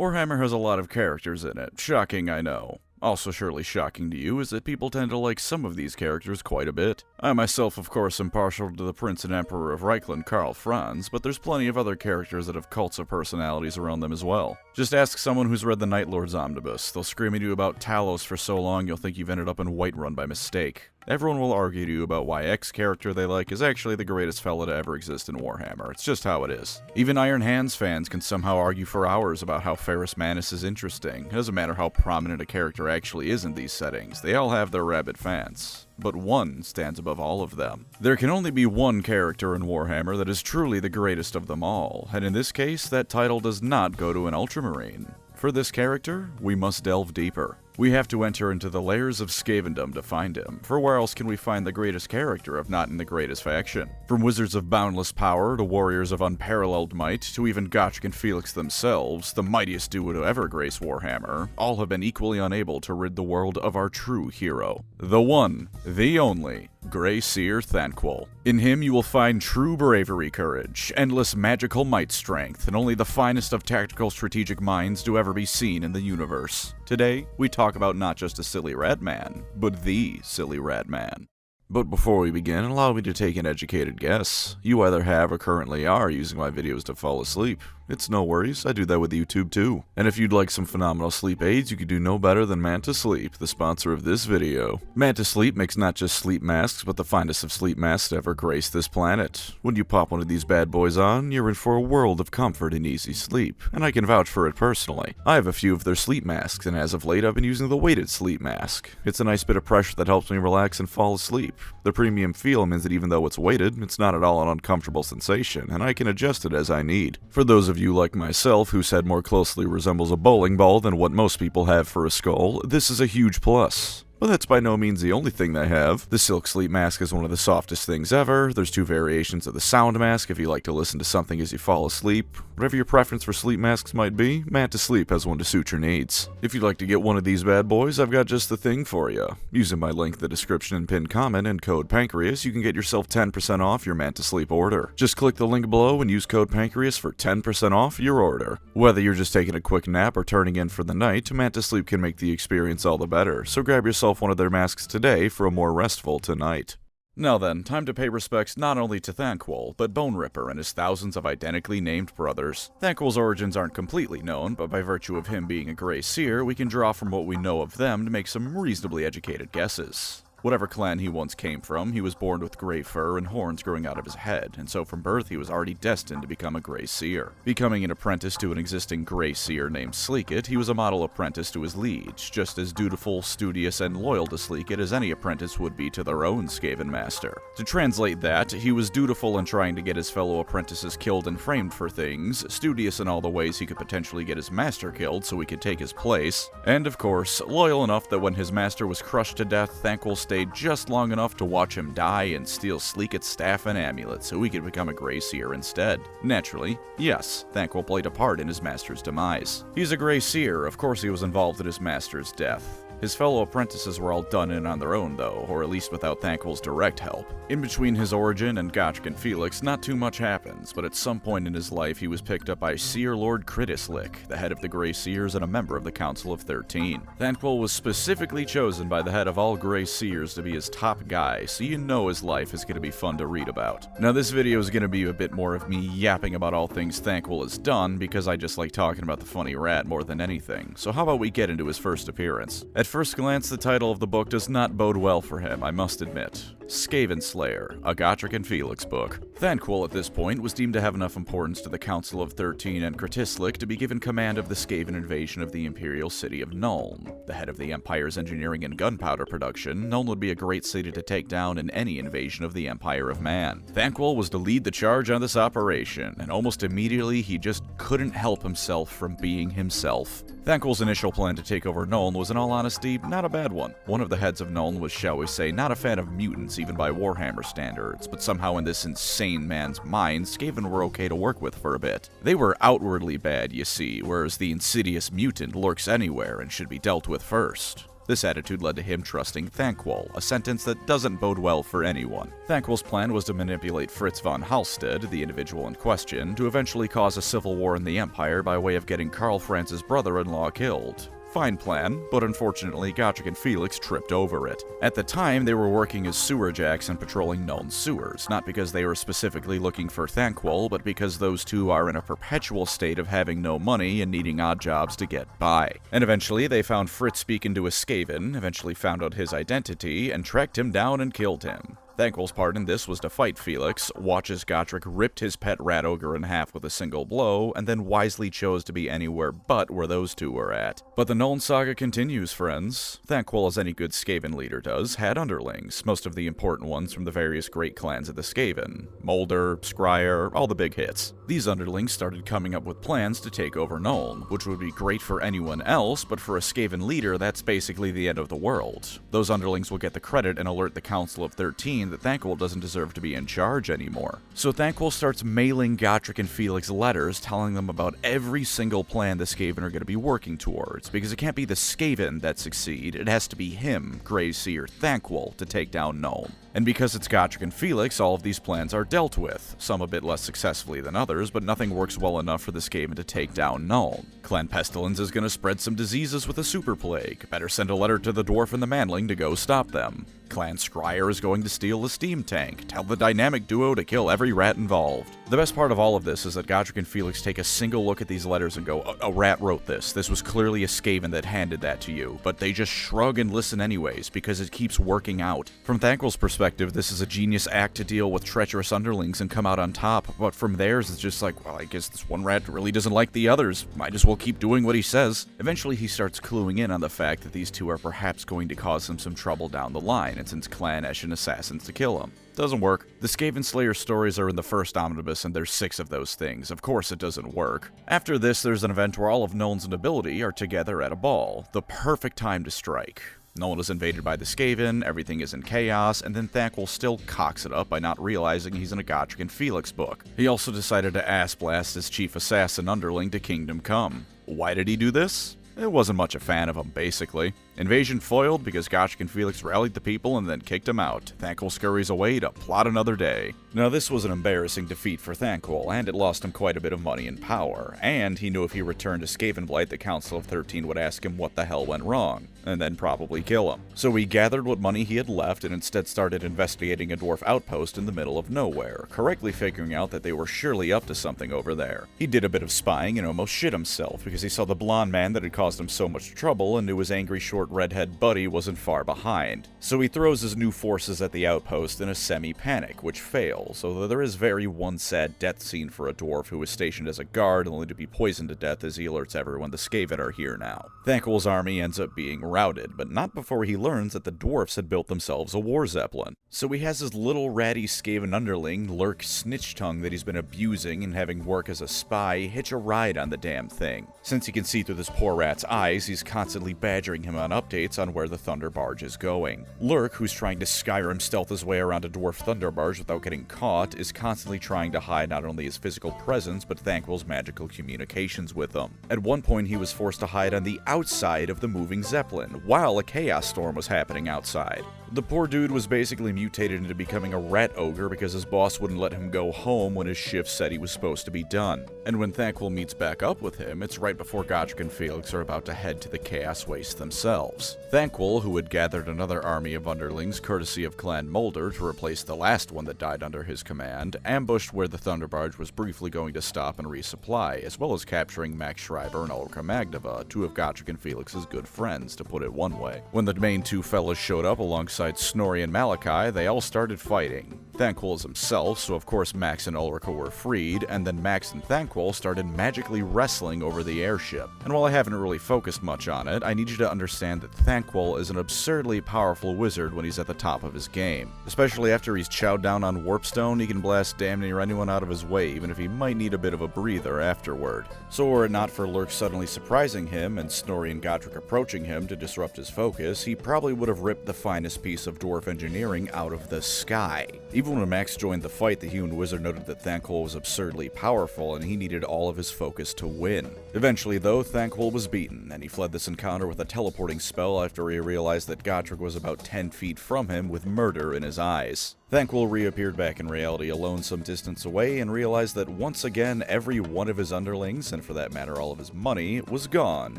Warhammer has a lot of characters in it. Shocking, I know. Also surely shocking to you is that people tend to like some of these characters quite a bit. I myself, of course, am partial to the Prince and Emperor of Reichland, Karl Franz, but there's plenty of other characters that have cults of personalities around them as well. Just ask someone who's read the Night Lord's Omnibus. They'll scream at you about Talos for so long you'll think you've ended up in Whiterun by mistake. Everyone will argue to you about why X character they like is actually the greatest fella to ever exist in Warhammer. It's just how it is. Even Iron Hands fans can somehow argue for hours about how Ferrus Manus is interesting. It doesn't matter how prominent a character actually is in these settings. They all have their rabid fans. But one stands above all of them. There can only be one character in Warhammer that is truly the greatest of them all, and in this case, that title does not go to an Ultramarine. For this character, we must delve deeper. We have to enter into the layers of Skavendom to find him, for where else can we find the greatest character if not in the greatest faction? From wizards of boundless power to warriors of unparalleled might, to even Gotrek and Felix themselves, the mightiest duo to ever grace Warhammer, all have been equally unable to rid the world of our true hero. The one, the only, Grey Seer Thanquol. In him you will find true bravery, courage, endless magical might strength, and only the finest of tactical strategic minds to ever be seen in the universe. Today, we talk about not just a silly rat man, but the silly rat man. But before we begin, allow me to take an educated guess. You either have or currently are using my videos to fall asleep. It's no worries, I do that with YouTube too. And if you'd like some phenomenal sleep aids, you could do no better than Manta Sleep, the sponsor of this video. Manta Sleep makes not just sleep masks, but the finest of sleep masks to ever grace this planet. When you pop one of these bad boys on, you're in for a world of comfort and easy sleep, and I can vouch for it personally. I have a few of their sleep masks, and as of late I've been using the weighted sleep mask. It's a nice bit of pressure that helps me relax and fall asleep. The premium feel means that even though it's weighted, it's not at all an uncomfortable sensation, and I can adjust it as I need. For those of you like myself whose head more closely resembles a bowling ball than what most people have for a skull, this is a huge plus. But that's by no means the only thing they have. The Silk Sleep Mask is one of the softest things ever. There's two variations of the Sound Mask if you like to listen to something as you fall asleep. Whatever your preference for sleep masks might be, Manta Sleep has one to suit your needs. If you'd like to get one of these bad boys, I've got just the thing for you. Using my link in the description and pinned comment and code Pancreas, you can get yourself 10% off your Manta Sleep order. Just click the link below and use code Pancreas for 10% off your order. Whether you're just taking a quick nap or turning in for the night, Manta Sleep can make the experience all the better, so grab yourself one of their masks today for a more restful tonight. Now then, time to pay respects not only to Thanquol, but Bone Ripper and his thousands of identically named brothers. Thanquol's origins aren't completely known, but by virtue of him being a Grey Seer, we can draw from what we know of them to make some reasonably educated guesses. Whatever clan he once came from, he was born with gray fur and horns growing out of his head, and so from birth he was already destined to become a Grey Seer. Becoming an apprentice to an existing Grey Seer named Sleekit, he was a model apprentice to his liege, just as dutiful, studious, and loyal to Sleekit as any apprentice would be to their own Skaven master. To translate that, he was dutiful in trying to get his fellow apprentices killed and framed for things, studious in all the ways he could potentially get his master killed so he could take his place, and of course, loyal enough that when his master was crushed to death, Thanquol stayed just long enough to watch him die and steal Sleekit's staff and amulet so he could become a Grey Seer instead. Naturally, yes, Thanquol played a part in his master's demise. He's a Grey Seer, of course he was involved in his master's death. His fellow apprentices were all done in on their own though, or at least without Thanquol's direct help. In between his origin and Gotrek and Felix, not too much happens, but at some point in his life he was picked up by Seer Lord Kritislik, the head of the Grey Seers and a member of the Council of 13. Thanquol was specifically chosen by the head of all Grey Seers to be his top guy, so you know his life is going to be fun to read about. Now this video is going to be a bit more of me yapping about all things Thanquol has done, because I just like talking about the funny rat more than anything, so how about we get into his first appearance. At first glance, the title of the book does not bode well for him, I must admit. Skaven Slayer, a Gotrek and Felix book. Thanquol at this point was deemed to have enough importance to the Council of 13 and Kritislik to be given command of the Skaven invasion of the imperial city of Nuln. The head of the Empire's engineering and gunpowder production, Nuln would be a great city to take down in any invasion of the Empire of Man. Thanquol was to lead the charge on this operation, and almost immediately he just couldn't help himself from being himself. Thanquol's initial plan to take over Nuln was in all honesty not a bad one. One of the heads of Nuln was, shall we say, not a fan of mutants even by Warhammer standards, but somehow in this insane man's mind, Skaven were okay to work with for a bit. They were outwardly bad, you see, whereas the insidious mutant lurks anywhere and should be dealt with first. This attitude led to him trusting Thanquol, a sentence that doesn't bode well for anyone. Thanquol's plan was to manipulate Fritz von Halstead, the individual in question, to eventually cause a civil war in the Empire by way of getting Karl Franz's brother-in-law killed. Fine plan, but unfortunately Gotrek and Felix tripped over it. At the time, they were working as sewer jacks and patrolling known sewers, not because they were specifically looking for Thanquol, but because those two are in a perpetual state of having no money and needing odd jobs to get by. And eventually, they found Fritz speaking to a Skaven, eventually found out his identity, and tracked him down and killed him. Thanquol's part in this was to fight Felix, watch as Gotrek ripped his pet rat ogre in half with a single blow, and then wisely chose to be anywhere but where those two were at. But the Nuln saga continues, friends. Thanquol, as any good Skaven leader does, had underlings, most of the important ones from the various great clans of the Skaven. Moulder, Scryer, all the big hits. These underlings started coming up with plans to take over Nuln, which would be great for anyone else, but for a Skaven leader, that's basically the end of the world. Those underlings will get the credit and alert the Council of 13 that Thanquol doesn't deserve to be in charge anymore. So Thanquol starts mailing Gotrek and Felix letters telling them about every single plan the Skaven are going to be working towards, because it can't be the Skaven that succeed, it has to be him, Grey Seer Thanquol, to take down Nuln. And because it's Gotrek and Felix, all of these plans are dealt with, some a bit less successfully than others, but nothing works well enough for the Skaven to take down Nuln. Clan Pestilence is going to spread some diseases with a super plague. Better send a letter to the dwarf and the manling to go stop them. Clan Scryer is going to steal the steam tank. Tell the dynamic duo to kill every rat involved. The best part of all of this is that Gotrek and Felix take a single look at these letters and go, a rat wrote this. This was clearly a Skaven that handed that to you. But they just shrug and listen anyways, because it keeps working out. From Thanquol's perspective, this is a genius act to deal with treacherous underlings and come out on top. But from theirs, it's just like, well, I guess this one rat really doesn't like the others. Might as well keep doing what he says. Eventually, he starts cluing in on the fact that these two are perhaps going to cause him some trouble down the line, and sends Clan Eshin assassins to kill him. Doesn't work. The Skaven Slayer stories are in the first omnibus, and there's 6 of those things. Of course it doesn't work. After this, there's an event where all of Nuln's nobility are together at a ball. The perfect time to strike. Nuln is invaded by the Skaven, everything is in chaos, and then Thanquol still cocks it up by not realizing he's in a Gotrek and Felix book. He also decided to ass blast his chief assassin underling to Kingdom Come. Why did he do this? It wasn't much a fan of him, basically. Invasion foiled because Gotrek and Felix rallied the people and then kicked him out. Thanquol scurries away to plot another day. Now this was an embarrassing defeat for Thanquol, and it lost him quite a bit of money and power, and he knew if he returned to Slaysenflite, the Council of 13 would ask him what the hell went wrong, and then probably kill him. So he gathered what money he had left and instead started investigating a dwarf outpost in the middle of nowhere, correctly figuring out that they were surely up to something over there. He did a bit of spying and almost shit himself because he saw the blonde man that had caused him so much trouble and knew his angry short redhead buddy wasn't far behind. So he throws his new forces at the outpost in a semi-panic, which fails, although there is very one sad death scene for a dwarf who was stationed as a guard only to be poisoned to death as he alerts everyone the Skaven are here now. Thanquol's army ends up being routed, but not before he learns that the dwarfs had built themselves a war zeppelin. So he has his little ratty Skaven underling, Lurk Snitch Tongue, that he's been abusing and having work as a spy, hitch a ride on the damn thing. Since he can see through this poor rat's eyes, he's constantly badgering him on updates on where the Thunder Barge is going. Lurk, who's trying to Skyrim stealth his way around a dwarf Thunder Barge without getting caught, is constantly trying to hide not only his physical presence, but Thanquol's magical communications with them. At one point, he was forced to hide on the outside of the moving Zeppelin, while a chaos storm was happening outside. The poor dude was basically mutated into becoming a rat ogre because his boss wouldn't let him go home when his shift said he was supposed to be done. And when Thanquol meets back up with him, it's right before Gotrek and Felix are about to head to the Chaos Waste themselves. Thanquol, who had gathered another army of underlings courtesy of Clan Moulder to replace the last one that died under his command, ambushed where the Thunder Barge was briefly going to stop and resupply, as well as capturing Max Schreiber and Ulrika Magneva, two of Gotrek and Felix's good friends, to put it one way. When the main two fellas showed up alongside Snorri and Malachi, they all started fighting. Thanquol is himself, so of course Max and Ulrika were freed, and then Max and Thanquol started magically wrestling over the airship. And while I haven't really focused much on it, I need you to understand that Thanquol is an absurdly powerful wizard when he's at the top of his game. Especially after he's chowed down on Warpstone, he can blast damn near anyone out of his way, even if he might need a bit of a breather afterward. So were it not for Lurk suddenly surprising him and Snorri and Gotrek approaching him to disrupt his focus, he probably would have ripped the finest piece of dwarf engineering out of the sky. Even Even when Max joined the fight, the human wizard noted that Thanquol was absurdly powerful and he needed all of his focus to win. Eventually though, Thanquol was beaten, and he fled this encounter with a teleporting spell after he realized that Gotrek was about 10 feet from him with murder in his eyes. Thanquol reappeared back in reality alone some distance away and realized that once again every one of his underlings, and for that matter all of his money, was gone,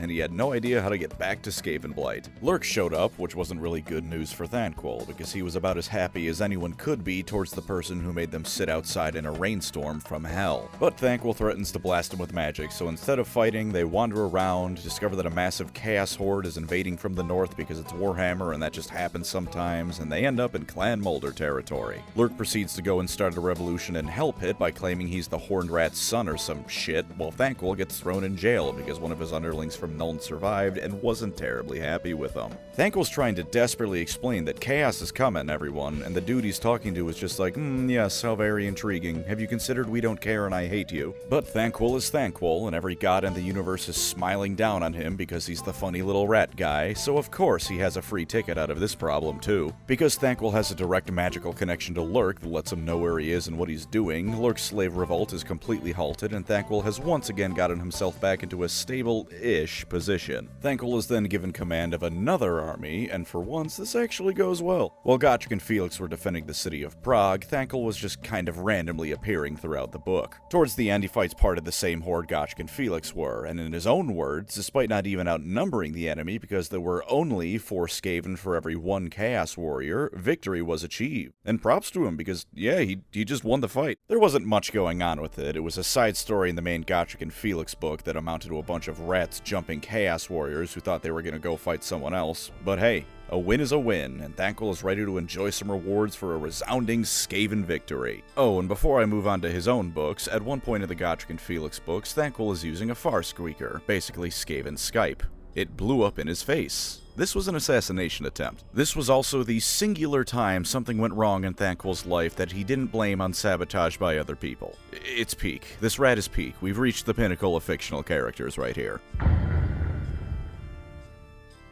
and he had no idea how to get back to Slaysenflite. Lurk showed up, which wasn't really good news for Thanquol, because he was about as happy as anyone could be towards the person who made them sit outside in a rainstorm from hell. But Thanquol threatens to blast him with magic, so instead of fighting, they wander around, discover that a massive chaos horde is invading from the north because it's Warhammer and that just happens sometimes, and they end up in Clan Mulder territory. Lurk proceeds to go and start a revolution in Hell Pit by claiming he's the Horned Rat's son or some shit, while Thanquol gets thrown in jail because one of his underlings from Nuln survived and wasn't terribly happy with him. Thanquol's trying to desperately explain that chaos is coming, everyone, and the dude he's talking to is just like, yes, how very intriguing. Have you considered we don't care and I hate you? But Thanquol is Thanquol, and every god in the universe is smiling down on him because he's the funny little rat guy, so of course he has a free ticket out of this problem too. Because Thanquol has a direct magical connection to Lurk that lets him know where he is and what he's doing, Lurk's slave revolt is completely halted, and Thanquol has once again gotten himself back into a stable-ish position. Thanquol is then given command of another army, and for once this actually goes well. While Gotrek and Felix were defending the city of Prague, Thanquol was just kind of randomly appearing throughout the book. Towards the end, he fights part of the same horde Gotrek and Felix were, and in his own words, despite not even outnumbering the enemy because there were only 4 Skaven for every 1 Chaos Warrior, victory was achieved. And props to him because, yeah, he just won the fight. There wasn't much going on with it. It was a side story in the main Gotrek and Felix book that amounted to a bunch of rats jumping Chaos Warriors who thought they were going to go fight someone else. But hey, a win is a win, and Thanquol is ready to enjoy some rewards for a resounding Skaven victory. Oh, and before I move on to his own books, at one point in the Gotrek and Felix books, Thanquol is using a far squeaker, basically Skaven Skype. It blew up in his face. This was an assassination attempt. This was also the singular time something went wrong in Thanquol's life that he didn't blame on sabotage by other people. It's peak. This rat is peak. We've reached the pinnacle of fictional characters right here.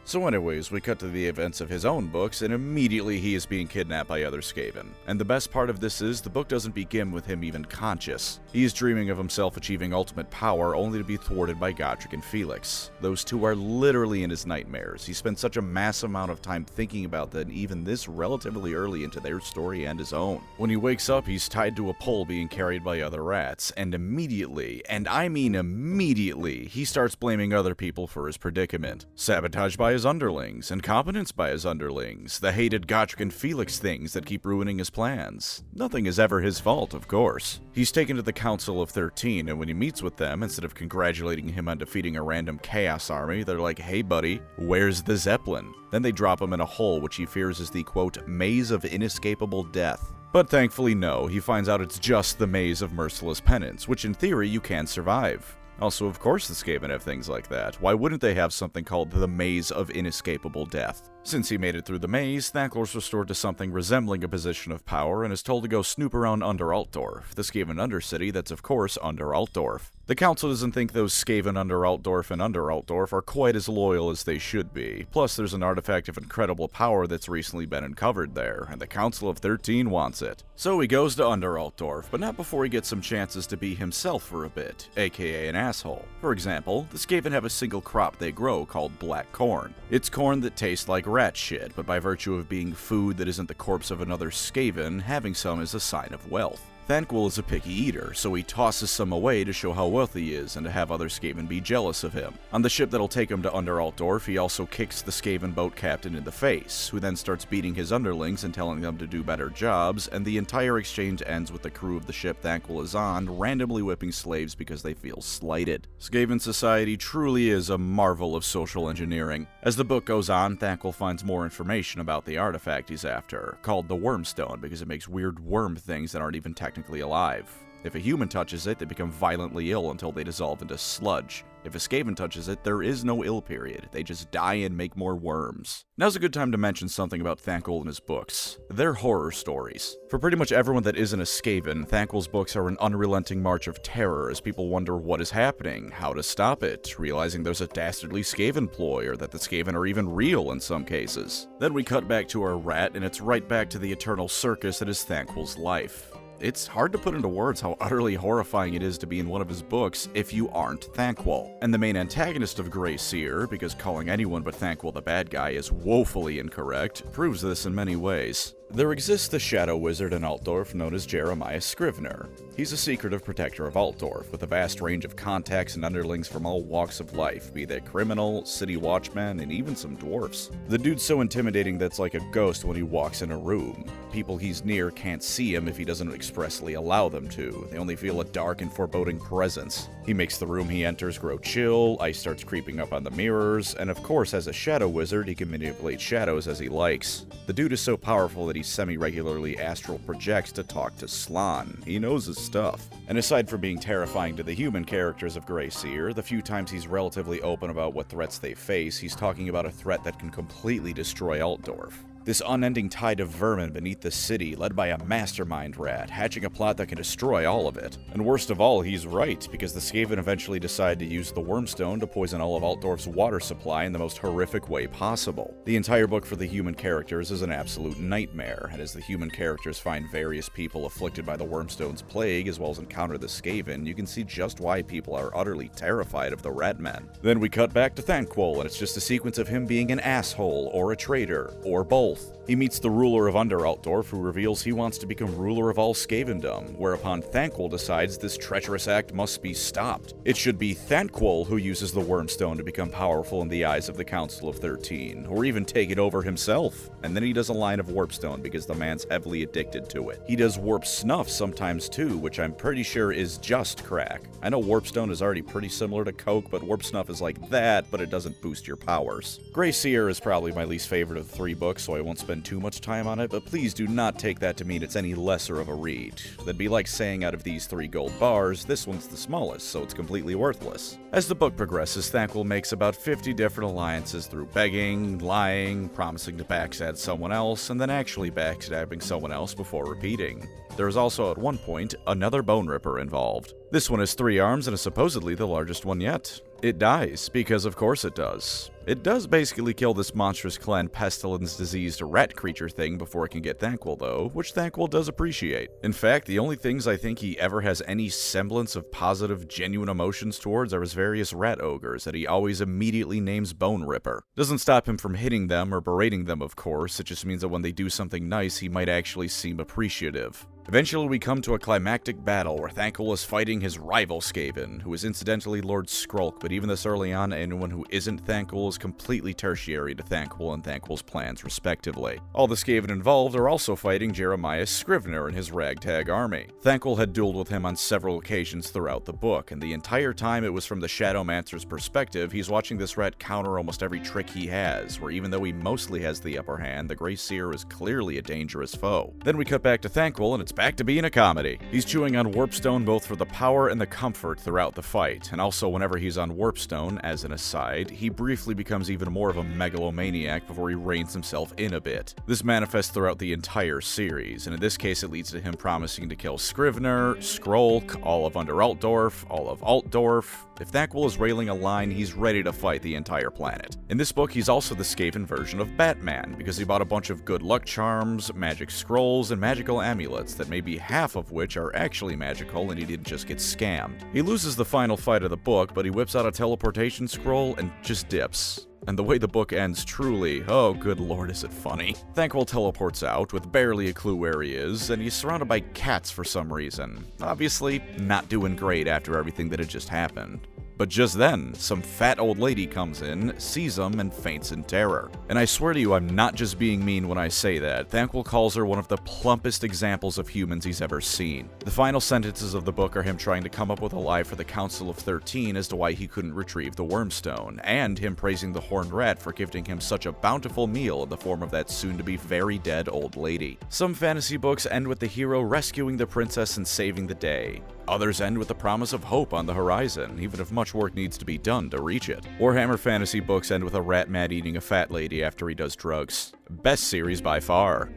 So anyways, we cut to the events of his own books, and immediately he is being kidnapped by other Skaven. And the best part of this is, the book doesn't begin with him even conscious. He is dreaming of himself achieving ultimate power, only to be thwarted by Gotrek and Felix. Those two are literally in his nightmares. He spent such a massive amount of time thinking about that, even this relatively early into their story and his own. When he wakes up, he's tied to a pole being carried by other rats, and immediately, and I mean immediately, he starts blaming other people for his predicament. Sabotage by his underlings, incompetence by his underlings, the hated Gotrek and Felix things that keep ruining his plans. Nothing is ever his fault, of course. He's taken to the Council of 13, and when he meets with them, instead of congratulating him on defeating a random Chaos army, they're like, hey buddy, where's the Zeppelin? Then they drop him in a hole which he fears is the, quote, maze of inescapable death. But thankfully no, he finds out it's just the maze of merciless penance, which in theory you can survive. Also, of course the Skaven have things like that. Why wouldn't they have something called the Maze of Inescapable Death? Since he made it through the maze, Thanquol is restored to something resembling a position of power and is told to go snoop around Under Altdorf, the Skaven Undercity that's of course Under Altdorf. The Council doesn't think those Skaven Under Altdorf and Under Altdorf are quite as loyal as they should be, plus there's an artifact of incredible power that's recently been uncovered there, and the Council of 13 wants it. So he goes to Under Altdorf, but not before he gets some chances to be himself for a bit, aka an asshole. For example, the Skaven have a single crop they grow called black corn. It's corn that tastes like rat shit, but by virtue of being food that isn't the corpse of another Skaven, having some is a sign of wealth. Thanquol is a picky eater, so he tosses some away to show how wealthy he is and to have other Skaven be jealous of him. On the ship that'll take him to Under Altdorf, he also kicks the Skaven boat captain in the face, who then starts beating his underlings and telling them to do better jobs, and the entire exchange ends with the crew of the ship Thanquol is on randomly whipping slaves because they feel slighted. Skaven society truly is a marvel of social engineering. As the book goes on, Thanquol finds more information about the artifact he's after, called the Wormstone because it makes weird worm things that aren't even technically alive. If a human touches it, they become violently ill until they dissolve into sludge. If a Skaven touches it, there is no ill period. They just die and make more worms. Now's a good time to mention something about Thanquol and his books. They're horror stories. For pretty much everyone that isn't a Skaven, Thanquol's books are an unrelenting march of terror as people wonder what is happening, how to stop it, realizing there's a dastardly Skaven ploy, or that the Skaven are even real in some cases. Then we cut back to our rat, and it's right back to the eternal circus that is Thanquol's life. It's hard to put into words how utterly horrifying it is to be in one of his books if you aren't Thanquol. And the main antagonist of Grey Seer, because calling anyone but Thanquol the bad guy is woefully incorrect, proves this in many ways. There exists a shadow wizard in Altdorf known as Jeremiah Scrivener. He's a secretive protector of Altdorf, with a vast range of contacts and underlings from all walks of life, be they criminal, city watchmen, and even some dwarfs. The dude's so intimidating that's like a ghost when he walks in a room. People he's near can't see him if he doesn't expressly allow them to. They only feel a dark and foreboding presence. He makes the room he enters grow chill, ice starts creeping up on the mirrors, and of course as a shadow wizard he can manipulate shadows as he likes. The dude is so powerful that he semi-regularly astral projects to talk to Slann. He knows his stuff. And aside from being terrifying to the human characters of Grey Seer, the few times he's relatively open about what threats they face, he's talking about a threat that can completely destroy Altdorf. This unending tide of vermin beneath the city, led by a mastermind rat, hatching a plot that can destroy all of it. And worst of all, he's right, because the Skaven eventually decide to use the Wormstone to poison all of Altdorf's water supply in the most horrific way possible. The entire book for the human characters is an absolute nightmare, and as the human characters find various people afflicted by the Wormstone's plague, as well as encounter the Skaven, you can see just why people are utterly terrified of the Ratmen. Then we cut back to Thanquol, and it's just a sequence of him being an asshole, or a traitor, or both. He meets the ruler of Under Altdorf, who reveals he wants to become ruler of all Skavendom, whereupon Thanquol decides this treacherous act must be stopped. It should be Thanquol who uses the Wormstone to become powerful in the eyes of the Council of 13, or even take it over himself. And then he does a line of Warpstone because the man's heavily addicted to it. He does Warp Snuff sometimes too, which I'm pretty sure is just crack. I know Warpstone is already pretty similar to Coke, but Warp Snuff is like that, but it doesn't boost your powers. Grey Seer is probably my least favorite of the three books, so I won't spend too much time on it, but please do not take that to mean it's any lesser of a read. That'd be like saying out of these 3 gold bars, this one's the smallest, so it's completely worthless. As the book progresses, Thanquol makes about 50 different alliances through begging, lying, promising to backstab someone else, and then actually backstabbing someone else before repeating. There is also, at one point, another Bone Ripper involved. This one has 3 arms and is supposedly the largest one yet. It dies, because of course it does. It does basically kill this monstrous clan pestilence diseased rat creature thing before it can get Thanquol though, which Thanquol does appreciate. In fact, the only things I think he ever has any semblance of positive, genuine emotions towards are his various rat ogres that he always immediately names Bone Ripper. Doesn't stop him from hitting them or berating them, of course, it just means that when they do something nice, he might actually seem appreciative. Eventually we come to a climactic battle where Thanquol is fighting his rival Skaven, who is incidentally Lord Skrulk, but even this early on, anyone who isn't Thanquol is completely tertiary to Thanquol and Thanquol's plans, respectively. All the Skaven involved are also fighting Jeremiah Scrivener and his ragtag army. Thanquol had dueled with him on several occasions throughout the book, and the entire time it was from the Shadowmancer's perspective. He's watching this rat counter almost every trick he has, where even though he mostly has the upper hand, the Grey Seer is clearly a dangerous foe. Then we cut back to Thanquol, and it's back to being a comedy. He's chewing on Warpstone both for the power and the comfort throughout the fight, and also whenever he's on Warpstone, as an aside, he briefly becomes even more of a megalomaniac before he reins himself in a bit. This manifests throughout the entire series, and in this case it leads to him promising to kill Scrivener, Skrulk, all of Under Altdorf, all of Altdorf. If Thanquol is railing a line, he's ready to fight the entire planet. In this book, he's also the Skaven version of Batman, because he bought a bunch of good luck charms, magic scrolls, and magical amulets that maybe half of which are actually magical and he didn't just get scammed. He loses the final fight of the book, but he whips out a teleportation scroll and just dips. And the way the book ends truly, oh good lord is it funny. Thanquol teleports out with barely a clue where he is, and he's surrounded by cats for some reason. Obviously, not doing great after everything that had just happened. But just then, some fat old lady comes in, sees him, and faints in terror. And I swear to you, I'm not just being mean when I say that. Thanquol calls her one of the plumpest examples of humans he's ever seen. The final sentences of the book are him trying to come up with a lie for the Council of 13 as to why he couldn't retrieve the Wormstone, and him praising the Horned Rat for gifting him such a bountiful meal in the form of that soon-to-be very dead old lady. Some fantasy books end with the hero rescuing the princess and saving the day. Others end with the promise of hope on the horizon, even if much work needs to be done to reach it. Warhammer Fantasy books end with a rat man eating a fat lady after he does drugs. Best series by far.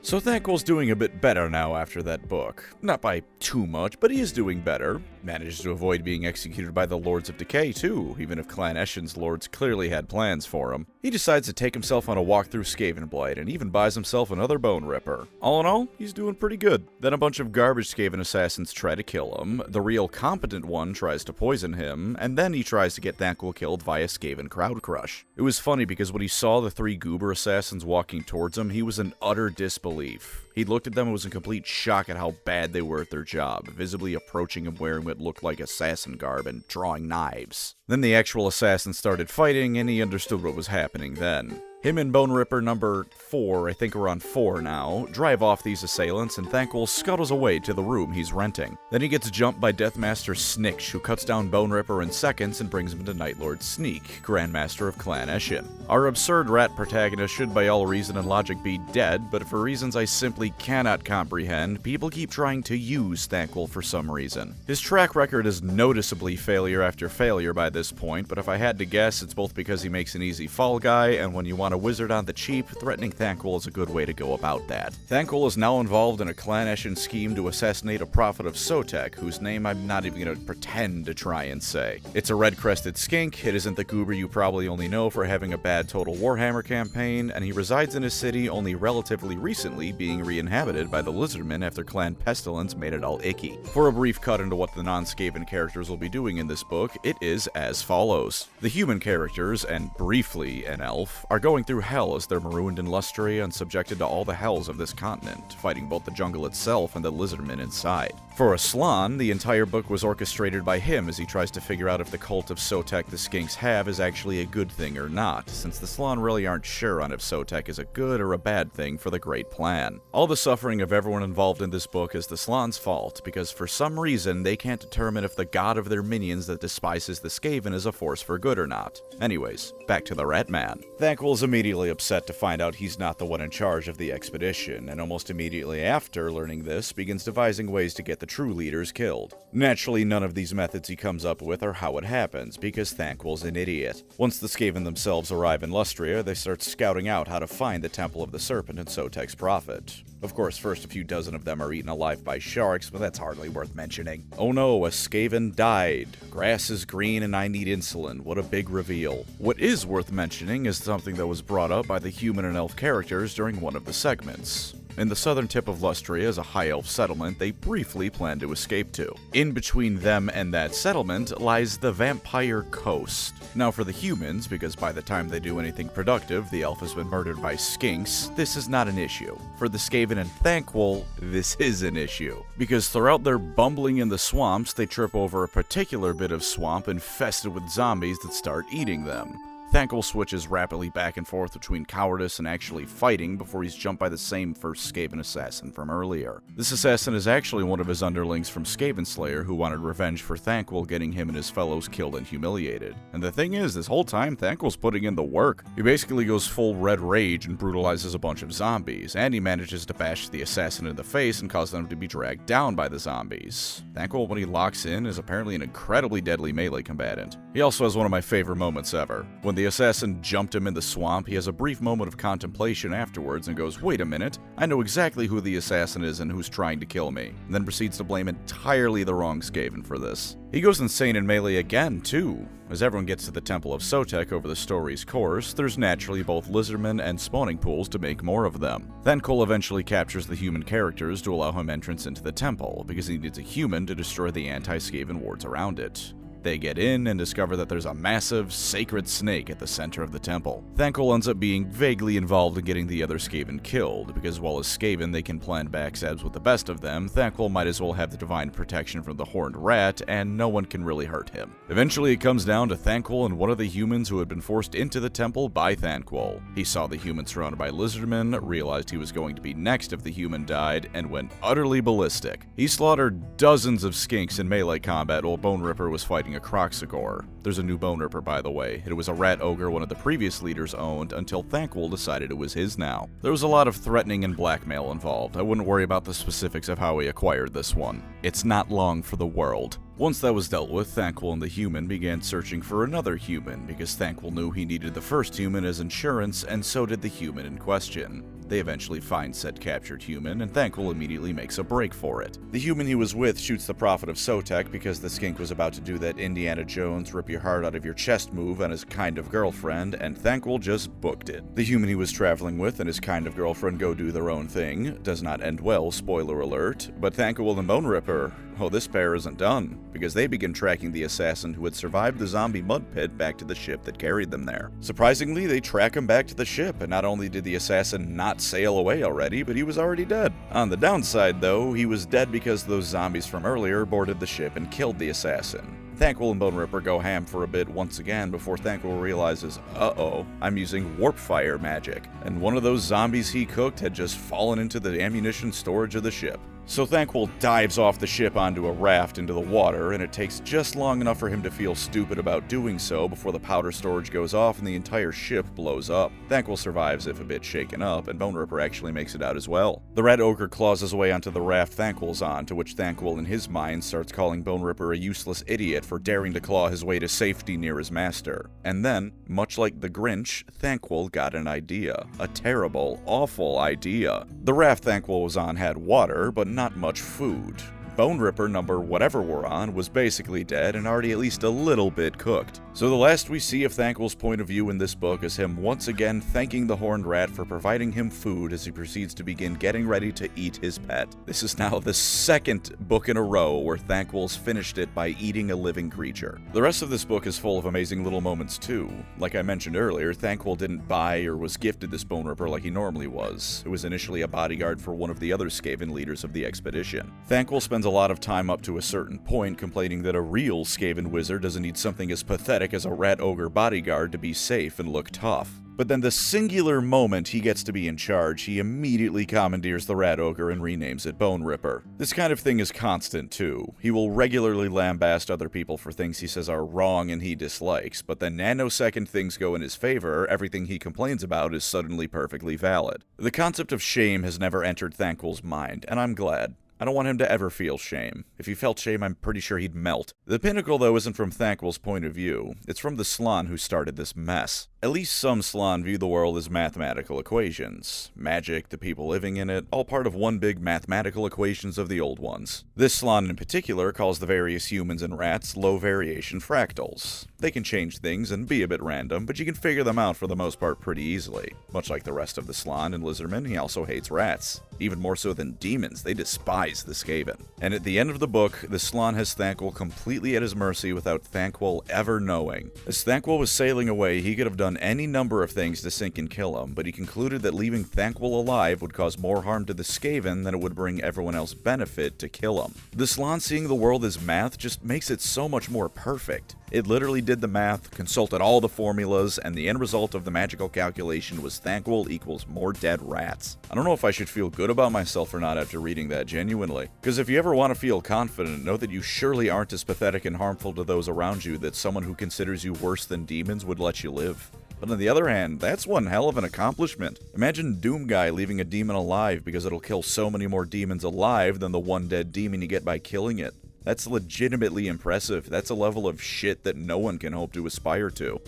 So Thanquol's doing a bit better now after that book. Not by too much, but he is doing better. Manages to avoid being executed by the Lords of Decay too, even if Clan Eshin's lords clearly had plans for him. He decides to take himself on a walk through Skavenblight and even buys himself another Bone Ripper. All in all, he's doing pretty good. Then a bunch of garbage Skaven assassins try to kill him, the real competent one tries to poison him, and then he tries to get Thanquol killed via Skaven Crowd Crush. It was funny because when he saw the 3 goober assassins walking towards him, he was in utter disbelief. He looked at them and was in complete shock at how bad they were at their job, visibly approaching him wearing what looked like assassin garb and drawing knives. Then the actual assassins started fighting, and he understood what was happening then. Him and Bone Ripper number 4, I think we're on 4 now, drive off these assailants, and Thanquol scuttles away to the room he's renting. Then he gets jumped by Deathmaster Snitch, who cuts down Bone Ripper in seconds and brings him to Nightlord Sneak, Grandmaster of Clan Eshin. Our absurd rat protagonist should by all reason and logic be dead, but for reasons I simply cannot comprehend, people keep trying to use Thanquol for some reason. His track record is noticeably failure after failure by this point, but if I had to guess, it's both because he makes an easy fall guy, and when you want a wizard on the cheap, threatening Thanquol is a good way to go about that. Thanquol is now involved in a Clan Eshin scheme to assassinate a prophet of Sotek, whose name I'm not even going to pretend to try and say. It's a red-crested skink, it isn't the goober you probably only know for having a bad Total Warhammer campaign, and he resides in a city only relatively recently being re-inhabited by the Lizardmen after Clan Pestilence made it all icky. For a brief cut into what the non-Skaven characters will be doing in this book, it is as follows. The human characters, and briefly an elf, are going through hell as they're marooned in Lustria and subjected to all the hells of this continent, fighting both the jungle itself and the lizardmen inside. For Aslan, the entire book was orchestrated by him as he tries to figure out if the cult of Sotek the Skinks have is actually a good thing or not, since the Slan really aren't sure on if Sotek is a good or a bad thing for the Great Plan. All the suffering of everyone involved in this book is the Slan's fault, because for some reason they can't determine if the god of their minions that despises the Skaven is a force for good or not. Anyways, back to the Rat Man. Thanquol is immediately upset to find out he's not the one in charge of the expedition, and almost immediately after learning this, begins devising ways to get the true leaders killed. Naturally, none of these methods he comes up with are how it happens, because Thanquol's an idiot. Once the Skaven themselves arrive in Lustria, they start scouting out how to find the Temple of the Serpent and Sotek's prophet. Of course, first a few dozen of them are eaten alive by sharks, but that's hardly worth mentioning. Oh no, a Skaven died. Grass is green and I need insulin. What a big reveal. What is worth mentioning is something that was brought up by the human and elf characters during one of the segments. In the southern tip of Lustria is a high elf settlement they briefly plan to escape to. In between them and that settlement lies the Vampire Coast. Now for the humans, because by the time they do anything productive, the elf has been murdered by skinks, this is not an issue. For the Skaven and Thanquol, this is an issue. Because throughout their bumbling in the swamps, they trip over a particular bit of swamp infested with zombies that start eating them. Thanquol switches rapidly back and forth between cowardice and actually fighting before he's jumped by the same first Skaven assassin from earlier. This assassin is actually one of his underlings from Skaven Slayer who wanted revenge for Thanquol getting him and his fellows killed and humiliated. And the thing is, this whole time Thanquol's putting in the work. He basically goes full red rage and brutalizes a bunch of zombies, and he manages to bash the assassin in the face and cause them to be dragged down by the zombies. Thanquol, when he locks in, is apparently an incredibly deadly melee combatant. He also has one of my favorite moments ever. When the assassin jumped him in the swamp, he has a brief moment of contemplation afterwards and goes, "Wait a minute, I know exactly who the assassin is and who's trying to kill me," and then proceeds to blame entirely the wrong Skaven for this. He goes insane in melee again, too. As everyone gets to the Temple of Sotek over the story's course, there's naturally both lizardmen and spawning pools to make more of them. Thanquol eventually captures the human characters to allow him entrance into the temple, because he needs a human to destroy the anti-Skaven wards around it. They get in and discover that there's a massive, sacred snake at the center of the temple. Thanquol ends up being vaguely involved in getting the other Skaven killed, because while as Skaven they can plan backstabs with the best of them, Thanquol might as well have the divine protection from the horned rat, and no one can really hurt him. Eventually it comes down to Thanquol and one of the humans who had been forced into the temple by Thanquol. He saw the human surrounded by lizardmen, realized he was going to be next if the human died, and went utterly ballistic. He slaughtered dozens of skinks in melee combat while Bone Ripper was fighting attacking a Croxagore. There's a new Bone Ripper, by the way. It was a rat ogre one of the previous leaders owned until Thanquol decided it was his now. There was a lot of threatening and blackmail involved. I wouldn't worry about the specifics of how he acquired this one. It's not long for the world. Once that was dealt with, Thanquol and the human began searching for another human, because Thanquol knew he needed the first human as insurance, and so did the human in question. They eventually find said captured human, and Thanquol immediately makes a break for it. The human he was with shoots the Prophet of Sotek because the skink was about to do that Indiana Jones rip your heart out of your chest move on his kind of girlfriend, and Thanquol just booked it. The human he was traveling with and his kind of girlfriend go do their own thing. Does not end well, spoiler alert, but Thanquol and Bone Ripper, oh, this pair isn't done, because they begin tracking the assassin who had survived the zombie mud pit back to the ship that carried them there. Surprisingly, they track him back to the ship, and not only did the assassin not sail away already, but he was already dead. On the downside, though, he was dead because those zombies from earlier boarded the ship and killed the assassin. Thanquol and Bone Ripper go ham for a bit once again before Thanquol realizes, uh-oh, I'm using warp fire magic, and one of those zombies he cooked had just fallen into the ammunition storage of the ship. So Thanquol dives off the ship onto a raft into the water, and it takes just long enough for him to feel stupid about doing so before the powder storage goes off and the entire ship blows up. Thanquol survives if a bit shaken up, and Bone Ripper actually makes it out as well. The red ogre claws his way onto the raft Thanquol's on, to which Thanquol in his mind starts calling Bone Ripper a useless idiot for daring to claw his way to safety near his master. And then, much like the Grinch, Thanquol got an idea. A terrible, awful idea. The raft Thanquol was on had water, but not much food. Bone Ripper number whatever we're on was basically dead and already at least a little bit cooked. So the last we see of Thanquol's point of view in this book is him once again thanking the Horned Rat for providing him food as he proceeds to begin getting ready to eat his pet. This is now the second book in a row where Thanquol's finished it by eating a living creature. The rest of this book is full of amazing little moments too. Like I mentioned earlier, Thanquol didn't buy or was gifted this Bone Ripper like he normally was. It was initially a bodyguard for one of the other Skaven leaders of the expedition. Thanquol spends a lot of time up to a certain point complaining that a real Skaven wizard doesn't need something as pathetic as a rat ogre bodyguard to be safe and look tough. But then the singular moment he gets to be in charge, he immediately commandeers the rat ogre and renames it Bone Ripper. This kind of thing is constant too. He will regularly lambast other people for things he says are wrong and he dislikes, but the nanosecond things go in his favor, everything he complains about is suddenly perfectly valid. The concept of shame has never entered Thanquol's mind, and I'm glad. I don't want him to ever feel shame. If he felt shame, I'm pretty sure he'd melt. The pinnacle, though, isn't from Thanquol's point of view. It's from the Slann who started this mess. At least some Slann view the world as mathematical equations. Magic, the people living in it, all part of one big mathematical equations of the old ones. This Slann in particular calls the various humans and rats low-variation fractals. They can change things and be a bit random, but you can figure them out for the most part pretty easily. Much like the rest of the Slann and Lizardmen, he also hates rats. Even more so than demons, they despise the Skaven. And at the end of the book, the Slann has Thanquol completely at his mercy without Thanquol ever knowing. As Thanquol was sailing away, he could have done any number of things to sink and kill him, but he concluded that leaving Thanquol alive would cause more harm to the Skaven than it would bring everyone else benefit to kill him. The Slann seeing the world as math just makes it so much more perfect. It literally did the math, consulted all the formulas, and the end result of the magical calculation was Thanquol equals more dead rats. I don't know if I should feel good about myself or not after reading that, genuinely. Because if you ever want to feel confident, know that you surely aren't as pathetic and harmful to those around you that someone who considers you worse than demons would let you live. But on the other hand, that's one hell of an accomplishment. Imagine Doomguy leaving a demon alive because it'll kill so many more demons alive than the one dead demon you get by killing it. That's legitimately impressive. That's a level of shit that no one can hope to aspire to.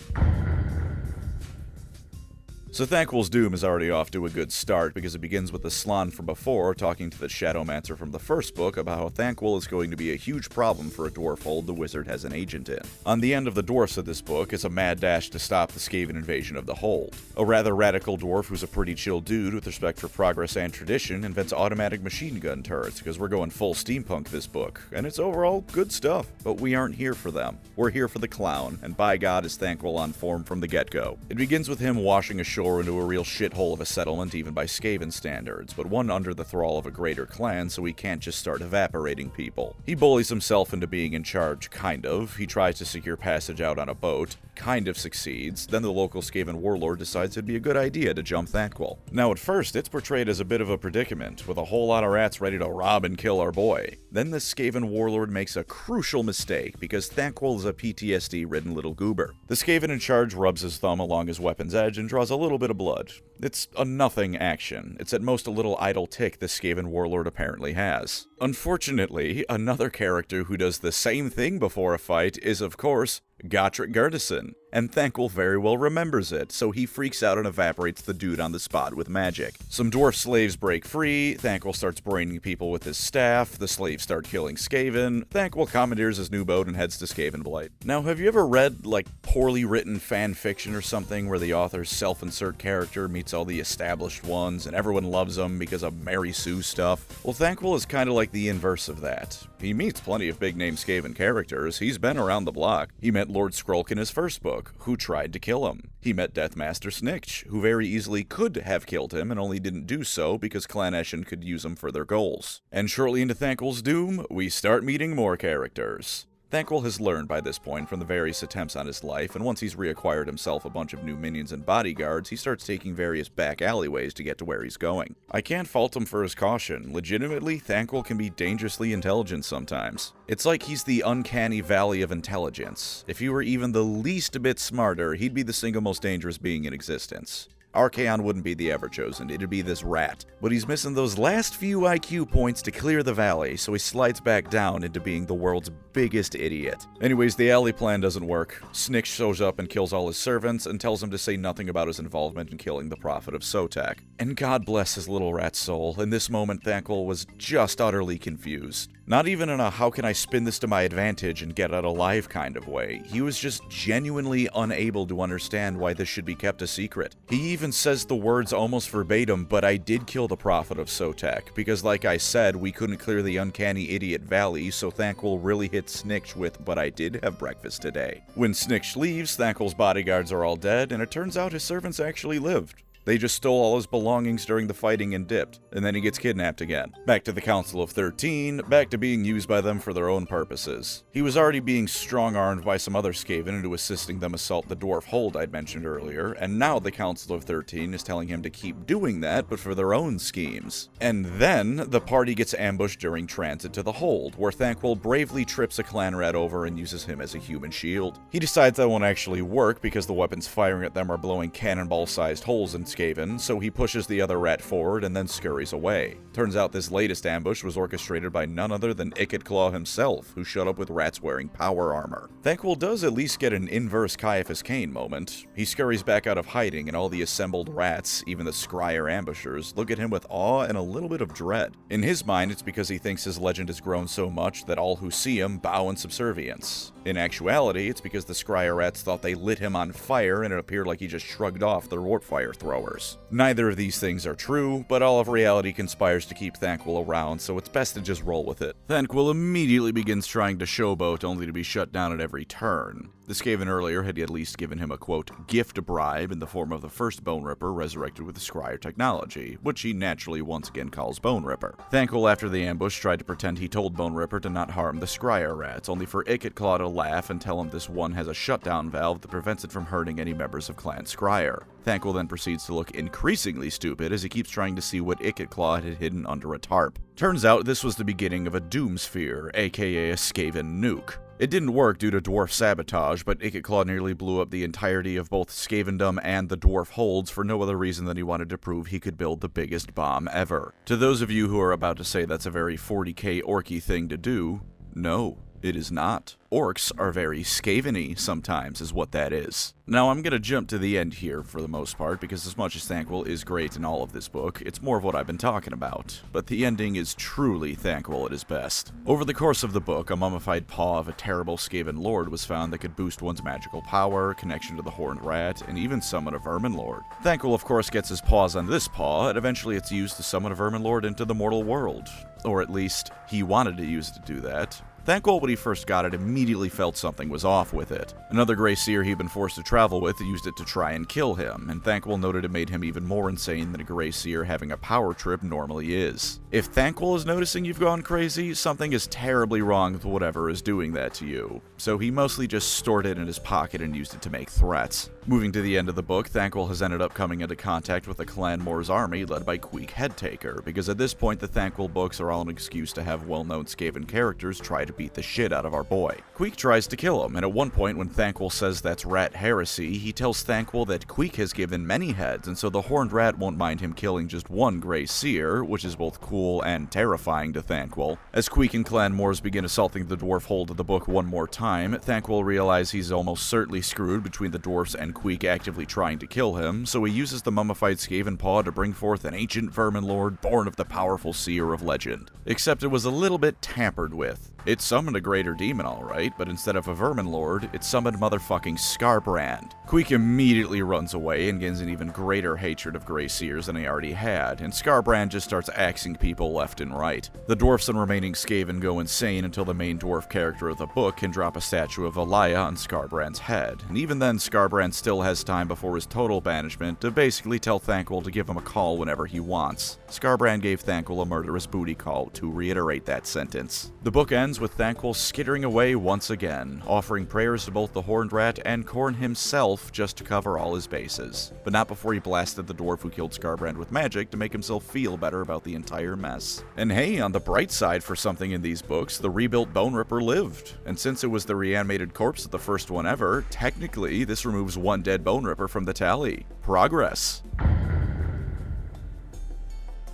So Thanquol's doom is already off to a good start because it begins with the Slann from before talking to the Shadowmancer from the first book about how Thanquol is going to be a huge problem for a dwarf hold the wizard has an agent in. On the end of the dwarfs of this book is a mad dash to stop the Skaven invasion of the hold. A rather radical dwarf who's a pretty chill dude with respect for progress and tradition invents automatic machine gun turrets because we're going full steampunk this book, and it's overall good stuff, but we aren't here for them. We're here for the clown, and by God is Thanquol on form from the get-go. It begins with him washing ashore door into a real shithole of a settlement even by Skaven standards, but one under the thrall of a greater clan, so he can't just start evaporating people. He bullies himself into being in charge, kind of. He tries to secure passage out on a boat, kind of succeeds. Then the local Skaven warlord decides it'd be a good idea to jump Thanquol. Now at first, it's portrayed as a bit of a predicament, with a whole lot of rats ready to rob and kill our boy. Then the Skaven warlord makes a crucial mistake, because Thanquol is a PTSD-ridden little goober. The Skaven in charge rubs his thumb along his weapon's edge and draws a little bit of blood. It's a nothing action. It's at most a little idle tick the Skaven warlord apparently has. Unfortunately, another character who does the same thing before a fight is, of course, Gotrek Garrison, and Thanquol very well remembers it, so he freaks out and evaporates the dude on the spot with magic. Some dwarf slaves break free, Thanquol starts braining people with his staff, the slaves start killing Skaven, Thanquol commandeers his new boat and heads to Skavenblight. Now, have you ever read, like, poorly written fan fiction or something where the author's self-insert character meets all the established ones and everyone loves them because of Mary Sue stuff? Well, Thanquol is kind of like the inverse of that. He meets plenty of big-name Skaven characters, he's been around the block. He met Lord Skrulk in his first book, who tried to kill him. He met Deathmaster Snitch, who very easily could have killed him and only didn't do so because Clan Eshin could use him for their goals. And shortly into Thanquol's doom, we start meeting more characters. Thanquol has learned by this point from the various attempts on his life, and once he's reacquired himself a bunch of new minions and bodyguards, he starts taking various back alleyways to get to where he's going. I can't fault him for his caution. Legitimately, Thanquol can be dangerously intelligent sometimes. It's like he's the uncanny valley of intelligence. If he were even the least bit smarter, he'd be the single most dangerous being in existence. Archaon wouldn't be the Everchosen, it'd be this rat. But he's missing those last few IQ points to clear the valley, so he slides back down into being the world's biggest idiot. Anyways, the alley plan doesn't work. Snitch shows up and kills all his servants, and tells him to say nothing about his involvement in killing the Prophet of Sotak. And God bless his little rat soul, in this moment Thanquol was just utterly confused. Not even in a how can I spin this to my advantage and get out alive kind of way. He was just genuinely unable to understand why this should be kept a secret. He even says the words almost verbatim, but I did kill the Prophet of Sotak, because like I said, we couldn't clear the uncanny idiot valley, so Thanquol really hit Snitch with, but I did have breakfast today. When Snitch leaves, Thanquol's bodyguards are all dead, and it turns out his servants actually lived. They just stole all his belongings during the fighting and dipped, and then he gets kidnapped again. Back to the Council of 13, back to being used by them for their own purposes. He was already being strong-armed by some other Skaven into assisting them assault the dwarf hold I'd mentioned earlier, and now the Council of 13 is telling him to keep doing that, but for their own schemes. And then, the party gets ambushed during transit to the hold, where Thanquol bravely trips a clan rat over and uses him as a human shield. He decides that won't actually work because the weapons firing at them are blowing cannonball-sized holes in Skaven, so he pushes the other rat forward and then scurries away. Turns out this latest ambush was orchestrated by none other than Claw himself, who showed up with rats wearing power armor. Thanquol does at least get an inverse Caiaphas Cain moment. He scurries back out of hiding, and all the assembled rats, even the scryer ambushers, look at him with awe and a little bit of dread. In his mind, it's because he thinks his legend has grown so much that all who see him bow in subservience. In actuality, it's because the scryer rats thought they lit him on fire and it appeared like he just shrugged off their warp fire throwers. Neither of these things are true, but all of reality conspires to keep Thanquol around, so it's best to just roll with it. Thanquol immediately begins trying to showboat, only to be shut down at every turn. The Skaven earlier had at least given him a, quote, gift bribe in the form of the first Bone Ripper resurrected with the Scryer technology, which he naturally once again calls Bone Ripper. Thanquol, after the ambush, tried to pretend he told Bone Ripper to not harm the Scryer rats, only for Claw to laugh and tell him this one has a shutdown valve that prevents it from hurting any members of Clan Scryer. Thanquol then proceeds to look increasingly stupid as he keeps trying to see what Claw had hidden under a tarp. Turns out this was the beginning of a Doom Sphere, aka a Skaven nuke. It didn't work due to dwarf sabotage, but Claw nearly blew up the entirety of both Skavendom and the dwarf holds for no other reason than he wanted to prove he could build the biggest bomb ever. To those of you who are about to say that's a very 40k orky thing to do, no, it is not. Orcs are very Skaven-y sometimes, is what that is. Now, I'm gonna jump to the end here for the most part, because as much as Thanquol is great in all of this book, it's more of what I've been talking about. But the ending is truly Thanquol at his best. Over the course of the book, a mummified paw of a terrible Skaven lord was found that could boost one's magical power, connection to the Horned Rat, and even summon a Vermin Lord. Thanquol, of course, gets his paws on this paw, and eventually it's used to summon a Vermin Lord into the mortal world. Or at least, he wanted to use it to do that. Thanquol, when he first got it, immediately felt something was off with it. Another Grey Seer he'd been forced to travel with used it to try and kill him, and Thanquol noted it made him even more insane than a Grey Seer having a power trip normally is. If Thanquol is noticing you've gone crazy, something is terribly wrong with whatever is doing that to you. So he mostly just stored it in his pocket and used it to make threats. Moving to the end of the book, Thanquol has ended up coming into contact with the Clan Moor's army led by Queek Headtaker, because at this point the Thanquol books are all an excuse to have well-known Skaven characters try to beat the shit out of our boy. Queek tries to kill him, and at one point when Thanquol says that's rat heresy, he tells Thanquol that Queek has given many heads, and so the Horned Rat won't mind him killing just one Grey Seer, which is both cool and terrifying to Thanquol. As Queek and Clan Moors begin assaulting the dwarf hold of the book one more time, Thanquol realizes he's almost certainly screwed between the dwarfs and Queek actively trying to kill him, so he uses the mummified Skaven paw to bring forth an ancient vermin lord born of the powerful Seer of legend. Except it was a little bit tampered with. It summoned a greater demon alright, but instead of a vermin lord, it summoned motherfucking Scarbrand. Queek immediately runs away and gains an even greater hatred of Grey Seers than he already had, and Scarbrand just starts axing people left and right. The dwarfs and remaining Skaven go insane until the main dwarf character of the book can drop a statue of Elia on Scarbrand's head, and even then Scarbrand still has time before his total banishment to basically tell Thanquol to give him a call whenever he wants. Scarbrand gave Thanquol a murderous booty call to reiterate that sentence. The book ends with Thanquol skittering away once again, offering prayers to both the Horned Rat and Khorne himself just to cover all his bases. But not before he blasted the dwarf who killed Scarbrand with magic to make himself feel better about the entire mess. And hey, on the bright side for something in these books, the rebuilt Bone Ripper lived. And since it was the reanimated corpse of the first one ever, technically this removes one dead Bone Ripper from the tally. Progress.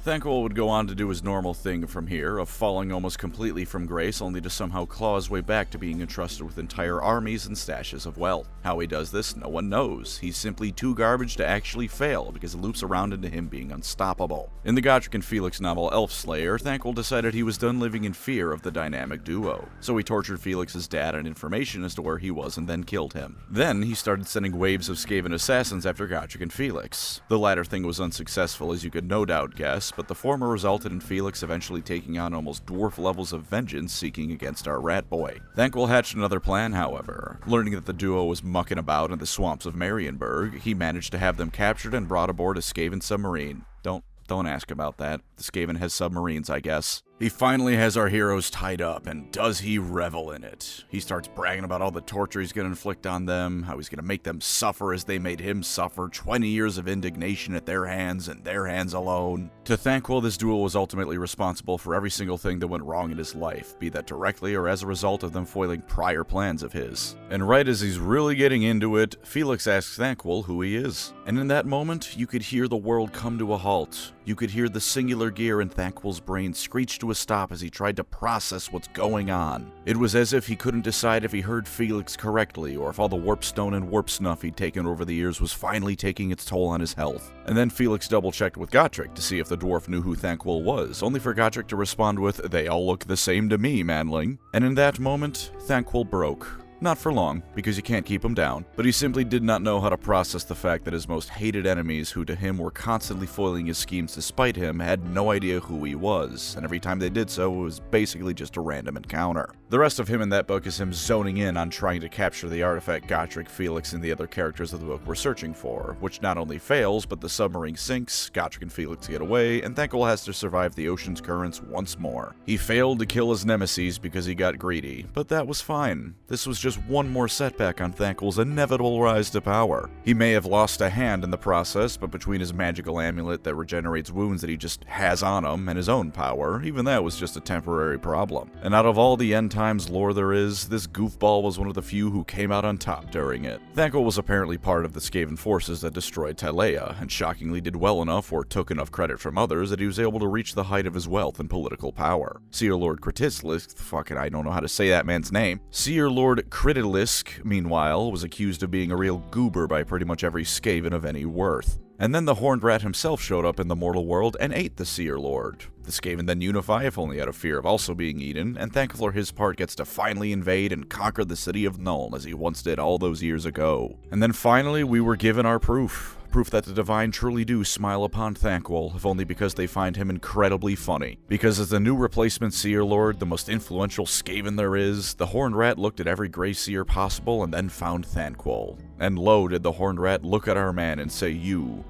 Thanquol would go on to do his normal thing from here, of falling almost completely from grace only to somehow claw his way back to being entrusted with entire armies and stashes of wealth. How he does this, no one knows. He's simply too garbage to actually fail, because it loops around into him being unstoppable. In the Godric and Felix novel Elfslayer, Thanquol decided he was done living in fear of the dynamic duo, so he tortured Felix's dad and information as to where he was and then killed him. Then he started sending waves of Skaven assassins after Godric and Felix. The latter thing was unsuccessful, as you could no doubt guess, but the former resulted in Felix eventually taking on almost dwarf levels of vengeance seeking against our rat boy. Thanquol hatched another plan, however. Learning that the duo was mucking about in the swamps of Marienburg, he managed to have them captured and brought aboard a Skaven submarine. Don't ask about that. The Skaven has submarines, I guess. He finally has our heroes tied up, and does he revel in it. He starts bragging about all the torture he's going to inflict on them, how he's going to make them suffer as they made him suffer, 20 years of indignation at their hands and their hands alone. To Thanquol, this duo was ultimately responsible for every single thing that went wrong in his life, be that directly or as a result of them foiling prior plans of his. And right as he's really getting into it, Felix asks Thanquol who he is. And in that moment, you could hear the world come to a halt. You could hear the singular gear in Thanquol's brain screech to a stop as he tried to process what's going on. It was as if he couldn't decide if he heard Felix correctly, or if all the warpstone and warp snuff he'd taken over the years was finally taking its toll on his health. And then Felix double-checked with Godric to see if the dwarf knew who Thanquol was, only for Godric to respond with, "They all look the same to me, manling." And in that moment, Thanquol broke. Not for long, because you can't keep him down, but he simply did not know how to process the fact that his most hated enemies, who to him were constantly foiling his schemes to spite him, had no idea who he was, and every time they did so, it was basically just a random encounter. The rest of him in that book is him zoning in on trying to capture the artifact Godric, Felix, and the other characters of the book were searching for, which not only fails, but the submarine sinks, Godric and Felix get away, and Thanquol has to survive the ocean's currents once more. He failed to kill his nemesis because he got greedy, but that was fine. This was just one more setback on Thanquol's inevitable rise to power. He may have lost a hand in the process, but between his magical amulet that regenerates wounds that he just has on him and his own power, even that was just a temporary problem. And out of all the end times lore there is, this goofball was one of the few who came out on top during it. Thanquol was apparently part of the Skaven forces that destroyed Tylea, and shockingly did well enough or took enough credit from others that he was able to reach the height of his wealth and political power. Seer Lord Critislisk, I don't know how to say that man's name. Seer Lord Critislisk, meanwhile, was accused of being a real goober by pretty much every Skaven of any worth. And then the Horned Rat himself showed up in the mortal world and ate the Seer Lord. The Skaven then unify, if only out of fear of also being eaten, and Thanquol for his part gets to finally invade and conquer the city of Nuln as he once did all those years ago. And then finally we were given our proof. Proof that the Divine truly do smile upon Thanquol, if only because they find him incredibly funny. Because as the new replacement Seer Lord, the most influential Skaven there is, the Horned Rat looked at every Grey Seer possible and then found Thanquol. And lo, did the Horned Rat look at our man and say, You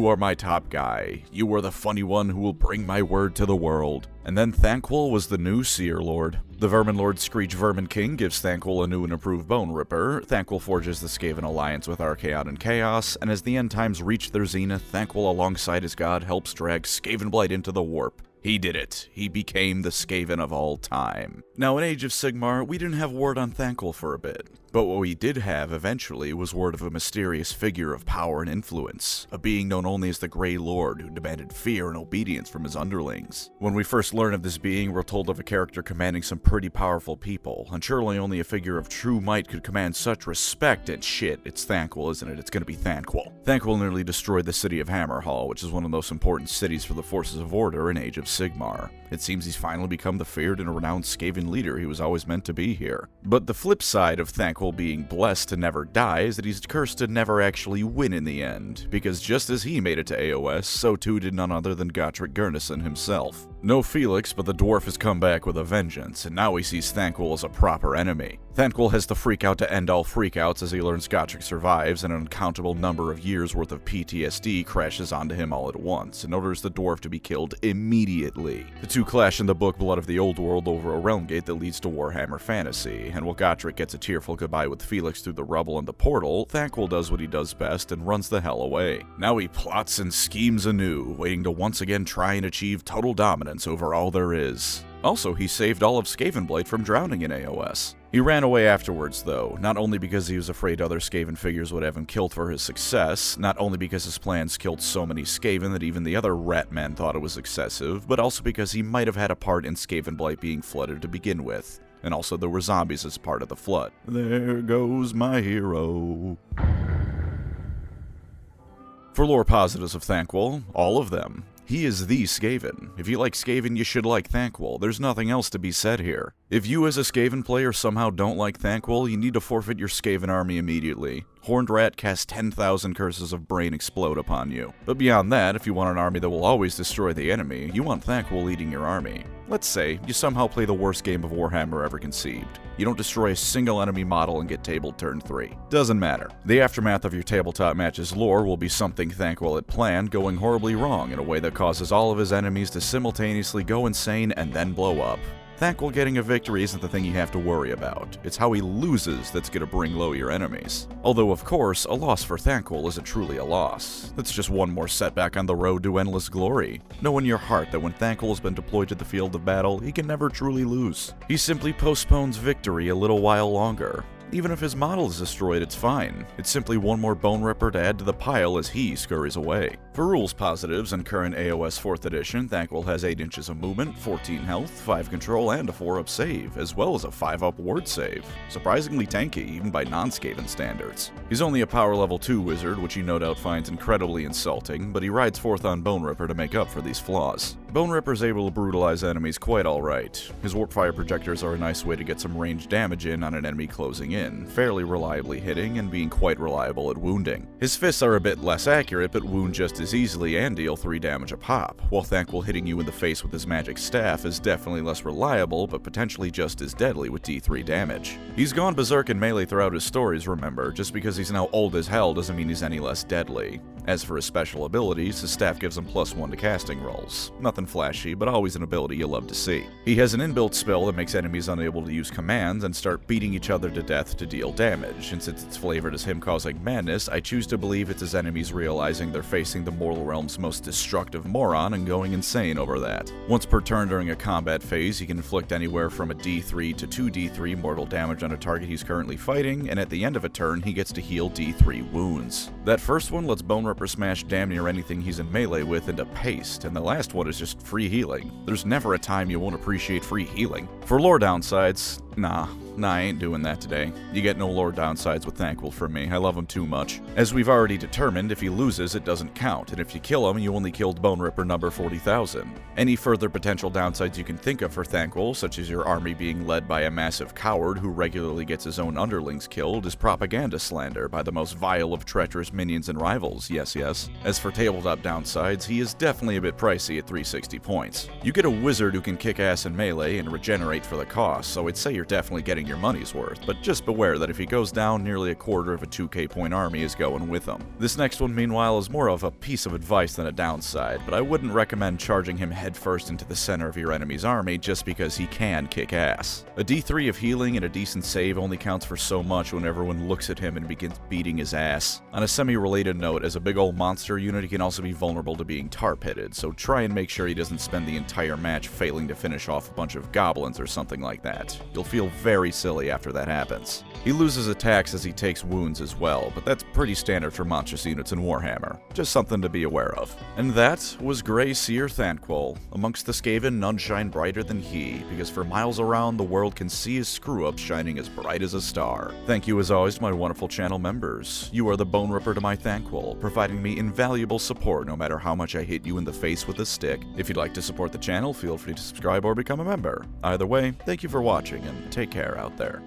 are my top guy. You are the funny one who will bring my word to the world. And then Thanquol was the new Seer Lord. The Vermin Lord Screech Vermin King gives Thanquol a new and improved Bone Ripper. Thanquol forges the Skaven alliance with Archaon and Chaos, and as the end times reach their zenith, Thanquol alongside his god helps drag Skavenblight into the warp. He did it. He became the Skaven of all time. Now, in Age of Sigmar, we didn't have word on Thanquol for a bit. But what we did have, eventually, was word of a mysterious figure of power and influence, a being known only as the Grey Lord, who demanded fear and obedience from his underlings. When we first learn of this being, we're told of a character commanding some pretty powerful people, and surely only a figure of true might could command such respect, and shit, it's Thanquol, isn't it? It's gonna be Thanquol. Thanquol nearly destroyed the city of Hammerhall, which is one of the most important cities for the forces of order in Age of Sigmar. It seems he's finally become the feared and renowned Skaven leader he was always meant to be here. But the flip side of Thanquol being blessed to never die is that he's cursed to never actually win in the end, because just as he made it to AOS, so too did none other than Gotrek Gurnison himself. No Felix, but the dwarf has come back with a vengeance, and now he sees Thanquol as a proper enemy. Thanquol has to freak out to end all freakouts as he learns Gotrek survives, and an uncountable number of years worth of PTSD crashes onto him all at once, and orders the dwarf to be killed immediately. The two clash in the book Blood of the Old World over a realm gate that leads to Warhammer Fantasy, and while Gotrek gets a tearful goodbye with Felix through the rubble and the portal, Thanquol does what he does best and runs the hell away. Now he plots and schemes anew, waiting to once again try and achieve total dominance over all there is. Also, he saved all of Skavenblight from drowning in AOS. He ran away afterwards, though, not only because he was afraid other Skaven figures would have him killed for his success, not only because his plans killed so many Skaven that even the other rat men thought it was excessive, but also because he might have had a part in Skavenblight being flooded to begin with. And also there were zombies as part of the flood. There goes my hero. For lore positives of Thanquol, all of them. He is the Skaven. If you like Skaven, you should like Thanquol. There's nothing else to be said here. If you as a Skaven player somehow don't like Thanquol, you need to forfeit your Skaven army immediately. Horned Rat casts 10,000 curses of brain explode upon you. But beyond that, if you want an army that will always destroy the enemy, you want Thanquol leading your army. Let's say you somehow play the worst game of Warhammer ever conceived. You don't destroy a single enemy model and get tabled turn 3. Doesn't matter. The aftermath of your tabletop match's lore will be something Thanquol had planned going horribly wrong in a way that causes all of his enemies to simultaneously go insane and then blow up. Thanquol getting a victory isn't the thing you have to worry about. It's how he loses that's gonna bring low your enemies. Although, of course, a loss for Thanquol isn't truly a loss. That's just one more setback on the road to endless glory. Know in your heart that when Thanquol has been deployed to the field of battle, he can never truly lose. He simply postpones victory a little while longer. Even if his model is destroyed, it's fine. It's simply one more Bone Ripper to add to the pile as he scurries away. For rules positives in current AOS 4th edition, Thanquol has 8 inches of movement, 14 health, 5 control, and a 4-up save, as well as a 5-up ward save. Surprisingly tanky, even by non-Skaven standards. He's only a power level 2 wizard, which he no doubt finds incredibly insulting, but he rides forth on Bone Ripper to make up for these flaws. Bone Ripper's able to brutalize enemies quite alright. His warp fire projectors are a nice way to get some ranged damage in on an enemy closing in, fairly reliably hitting and being quite reliable at wounding. His fists are a bit less accurate, but wound just as easily and deal 3 damage a pop, while Thanquol hitting you in the face with his magic staff is definitely less reliable, but potentially just as deadly with D3 damage. He's gone berserk in melee throughout his stories, remember. Just because he's now old as hell doesn't mean he's any less deadly. As for his special abilities, his staff gives him +1 to casting rolls. Nothing flashy, but always an ability you love to see. He has an inbuilt spell that makes enemies unable to use commands and start beating each other to death to deal damage, and since it's flavored as him causing madness, I choose to believe it's his enemies realizing they're facing the mortal realm's most destructive moron and going insane over that. Once per turn during a combat phase, he can inflict anywhere from a D3 to 2d3 mortal damage on a target he's currently fighting, and at the end of a turn, he gets to heal D3 wounds. That first one lets Bone Ripper smash damn near anything he's in melee with into paste, and the last one is just free healing. There's never a time you won't appreciate free healing. For lore downsides, Nah, I ain't doing that today. You get no lore downsides with Thanquol from me, I love him too much. As we've already determined, if he loses, it doesn't count, and if you kill him, you only killed Bone Ripper number 40,000. Any further potential downsides you can think of for Thanquol, such as your army being led by a massive coward who regularly gets his own underlings killed, is propaganda slander by the most vile of treacherous minions and rivals, yes. As for tabletop downsides, he is definitely a bit pricey at 360 points. You get a wizard who can kick ass in melee and regenerate for the cost, so I'd say you're definitely getting your money's worth, but just beware that if he goes down, nearly a quarter of a 2k point army is going with him. This next one, meanwhile, is more of a piece of advice than a downside, but I wouldn't recommend charging him headfirst into the center of your enemy's army just because he can kick ass. A D3 of healing and a decent save only counts for so much when everyone looks at him and begins beating his ass. On a semi-related note, as a big old monster unit, he can also be vulnerable to being tar-pitted, so try and make sure he doesn't spend the entire match failing to finish off a bunch of goblins or something like that. You'll feel very silly after that happens. He loses attacks as he takes wounds as well, but that's pretty standard for monstrous units in Warhammer. Just something to be aware of. And that was Grey Seer Thanquol. Amongst the Skaven, none shine brighter than he, because for miles around, the world can see his screw-up shining as bright as a star. Thank you as always to my wonderful channel members. You are the Bone Ripper to my Thanquol, providing me invaluable support no matter how much I hit you in the face with a stick. If you'd like to support the channel, feel free to subscribe or become a member. Either way, thank you for watching, and take care out there.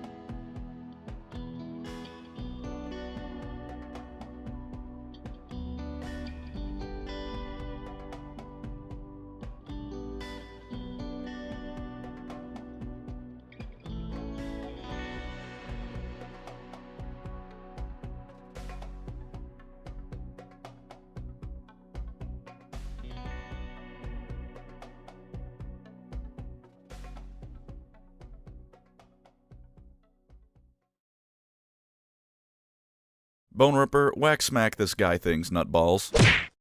Bone Ripper, whack smack this guy thing's nutballs.